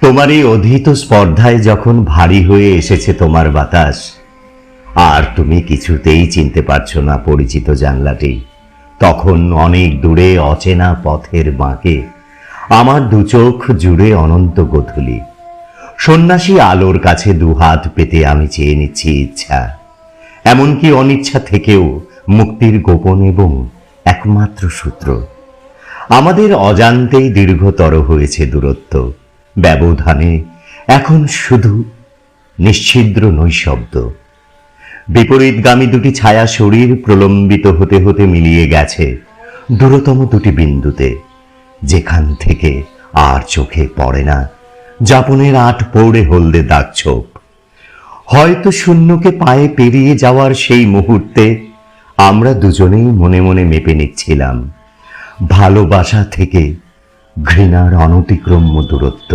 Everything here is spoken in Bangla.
তোমার এই অধীত স্পর্ধায় যখন ভারী হয়ে এসেছে তোমার বাতাস, আর তুমি কিছুতেই চিনতে পারছো না পরিচিত জানলাটি, তখন অনেক দূরে অচেনা পথের বাঁকে আমার দুচোখ জুড়ে অনন্ত গোধূলি। সন্ন্যাসী আলোর কাছে দুহাত পেতে আমি চেয়ে নিচ্ছি ইচ্ছা, এমনকি অনিচ্ছা থেকেও মুক্তির গোপন এবং একমাত্র সূত্র। আমাদের অজান্তেই দীর্ঘতর হয়েছে দূরত্ব, ব্যবধানে এখন শুধু নিশ্ছিদ্র নৈশব্দ। বিপরীতগামী দুটি ছায়া শরীর প্রলম্বিত হতে হতে মিলিয়ে গেছে দূরতম দুটি বিন্দুতে, যেখান থেকে আর চোখে পড়ে না যাপনের আট পৌড়ে হলদে দাগছোপ। হয়তো শূন্যকে পায়ে পেরিয়ে যাওয়ার সেই মুহূর্তে আমরা দুজনেই মনে মনে মেপে নিচ্ছিলাম ভালোবাসা থেকে ঘৃণার অনতিক্রম্য দূরত্ব।